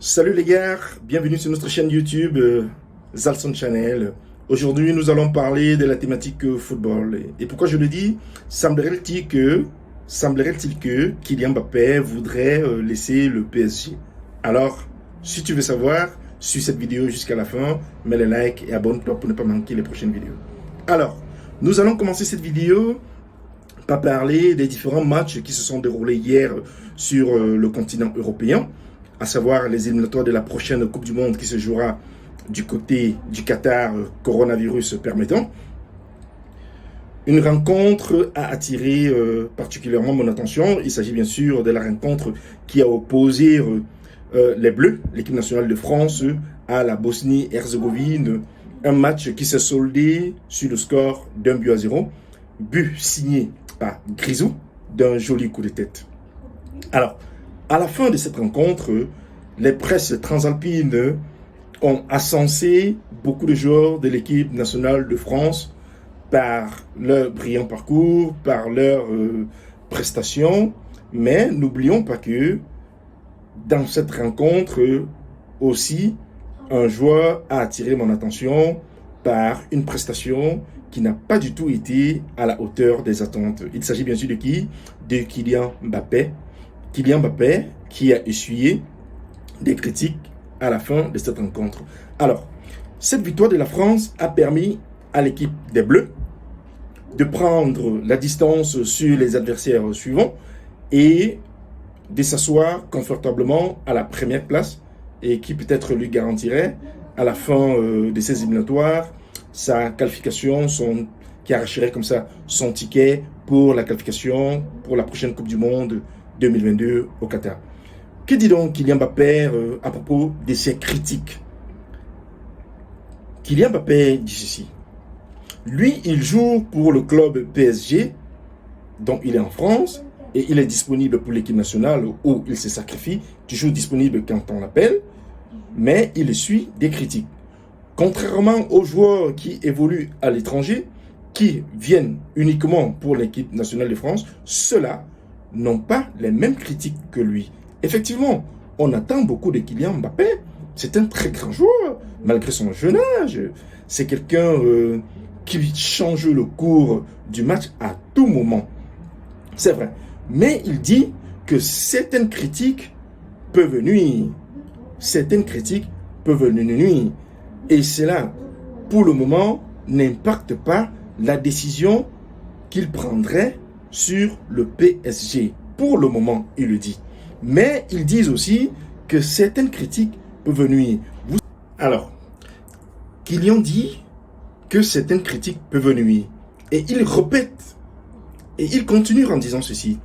Salut les gars, bienvenue sur notre chaîne YouTube Zalson Channel. Aujourd'hui, nous allons parler de la thématique football. Et pourquoi je le dis? Semblerait-il que Kylian Mbappé voudrait laisser le PSG. Alors, si tu veux savoir, suis cette vidéo jusqu'à la fin, mets le like et abonne-toi pour ne pas manquer les prochaines vidéos. Alors, nous allons commencer cette vidéo par parler des différents matchs qui se sont déroulés hier sur le continent européen, à savoir les éliminatoires de la prochaine Coupe du Monde qui se jouera du côté du Qatar, coronavirus permettant. Une rencontre a attiré particulièrement mon attention. Il s'agit bien sûr de la rencontre qui a opposé les Bleus, l'équipe nationale de France, à la Bosnie-Herzégovine. Un match qui s'est soldé sur le score d'1-0. But signé par Grisou d'un joli coup de tête. Alors, à la fin de cette rencontre, les presses transalpines ont encensé beaucoup de joueurs de l'équipe nationale de France par leur brillant parcours, par leurs prestations. Mais n'oublions pas que dans cette rencontre aussi, un joueur a attiré mon attention par une prestation qui n'a pas du tout été à la hauteur des attentes. Il s'agit bien sûr de qui? De Kylian Mbappé. Kylian Mbappé qui a essuyé des critiques à la fin de cette rencontre. Alors, cette victoire de la France a permis à l'équipe des Bleus de prendre la distance sur les adversaires suivants et de s'asseoir confortablement à la première place et qui peut-être lui garantirait à la fin de ces éliminatoires sa qualification, qui arracherait comme ça son ticket pour la qualification pour la prochaine Coupe du Monde 2022 au Qatar. Que dit donc Kylian Mbappé à propos de ces critiques? Kylian Mbappé dit ceci. Lui, il joue pour le club PSG, dont il est en France, et il est disponible pour l'équipe nationale où il se sacrifie, toujours disponible quand on l'appelle, mais il suit des critiques. Contrairement aux joueurs qui évoluent à l'étranger, qui viennent uniquement pour l'équipe nationale de France, ceux-là n'ont pas les mêmes critiques que lui. Effectivement, on attend beaucoup de Kylian Mbappé. C'est un très grand joueur, malgré son jeune âge. C'est quelqu'un qui change le cours du match à tout moment. C'est vrai. Mais il dit que certaines critiques peuvent nuire. Certaines critiques peuvent nuire. Et cela, pour le moment, n'impacte pas la décision qu'il prendrait sur le PSG. Pour le moment, il le dit. Mais ils disent aussi que certaines critiques peuvent nuire. Alors, Kylian dit que certaines critiques peuvent nuire. Et il répète, et il continue en disant ceci.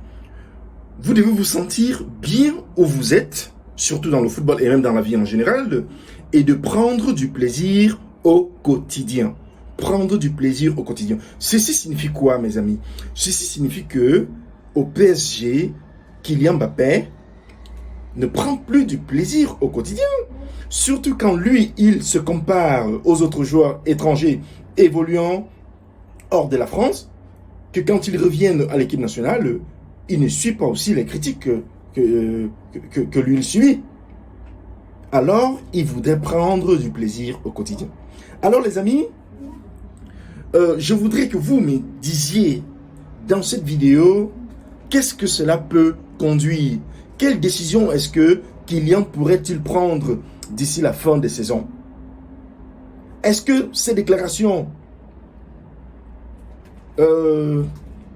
Vous devez vous sentir bien où vous êtes, surtout dans le football et même dans la vie en général, et de prendre du plaisir au quotidien. Prendre du plaisir au quotidien. Ceci signifie quoi, mes amis? Ceci signifie que au PSG, Kylian Mbappé ne prend plus du plaisir au quotidien. Surtout quand lui, il se compare aux autres joueurs étrangers évoluant hors de la France, que quand ils reviennent à l'équipe nationale, il ne suit pas aussi les critiques que lui il suit. Alors, il voudrait prendre du plaisir au quotidien. Alors, les amis, je voudrais que vous me disiez dans cette vidéo, qu'est-ce que cela peut conduire? Quelle décision est-ce que Kylian pourrait-il prendre d'ici la fin de saison? Est-ce que ces déclarations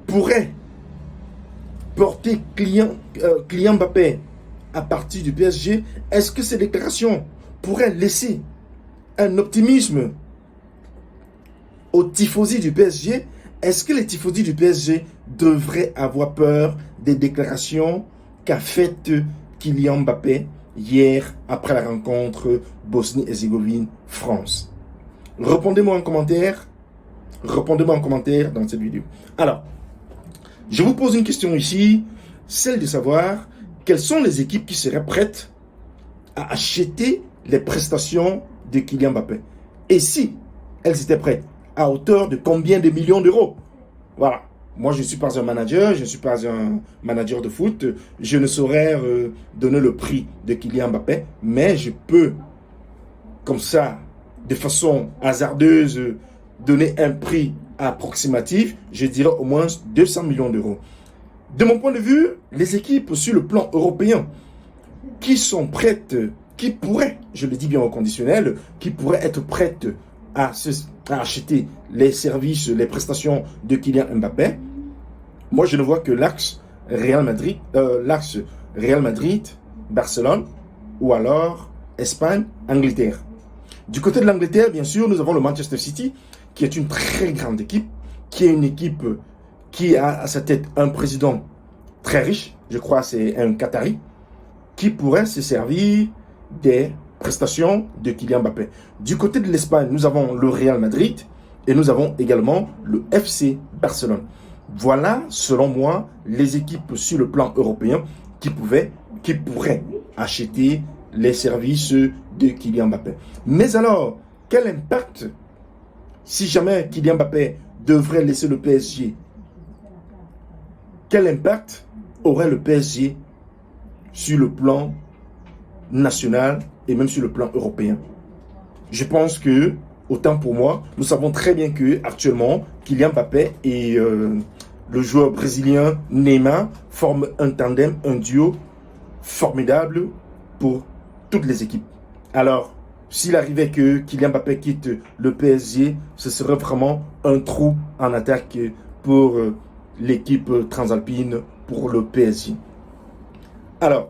pourraient porter Kylian Mbappé à partir du PSG? Est-ce que ces déclarations pourraient laisser un optimisme aux tifosi du PSG? Est-ce que les tifosi du PSG devraient avoir peur des déclarations qu'a faites Kylian Mbappé hier après la rencontre Bosnie-Herzégovine-France? Répondez-moi en commentaire. Répondez-moi en commentaire dans cette vidéo. Alors, je vous pose une question ici, celle de savoir quelles sont les équipes qui seraient prêtes à acheter les prestations de Kylian Mbappé. Et si elles étaient prêtes, à hauteur de combien de millions d'euros? Voilà. Moi, je ne suis pas un manager, je ne suis pas un manager de foot. Je ne saurais donner le prix de Kylian Mbappé, mais je peux, comme ça, de façon hasardeuse, donner un prix approximatif, je dirais au moins 200 millions d'euros. De mon point de vue, les équipes sur le plan européen qui sont prêtes, qui pourraient, je le dis bien au conditionnel, qui pourraient être prêtes à acheter les services, les prestations de Kylian Mbappé, moi je ne vois que l'axe Real Madrid, Barcelone, ou alors Espagne, Angleterre. Du côté de l'Angleterre, bien sûr, nous avons le Manchester City, qui est une très grande équipe, qui est une équipe qui a à sa tête un président très riche, je crois c'est un Qatari, qui pourrait se servir des prestations de Kylian Mbappé. Du côté de l'Espagne, nous avons le Real Madrid et nous avons également le FC Barcelone. Voilà, selon moi, les équipes sur le plan européen qui pourraient acheter les services de Kylian Mbappé. Mais alors, quel impact, si jamais Kylian Mbappé devrait laisser le PSG, quel impact aurait le PSG sur le plan national et même sur le plan européen? Je pense que, autant pour moi, nous savons très bien que actuellement, Kylian Mbappé et le joueur brésilien Neymar forment un tandem, un duo formidable pour toutes les équipes. Alors, s'il arrivait que Kylian Mbappé quitte le PSG, ce serait vraiment un trou en attaque pour l'équipe transalpine, pour le PSG. Alors,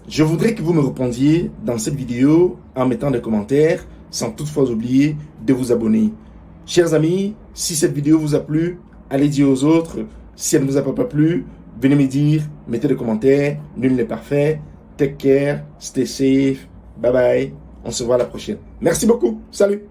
je voudrais que vous me répondiez dans cette vidéo en mettant des commentaires, sans toutefois oublier de vous abonner. Chers amis, si cette vidéo vous a plu, allez dire aux autres. Si elle ne vous a pas plu, venez me dire, mettez des commentaires. Nul n'est parfait. Take care, stay safe. Bye bye. On se voit à la prochaine. Merci beaucoup. Salut.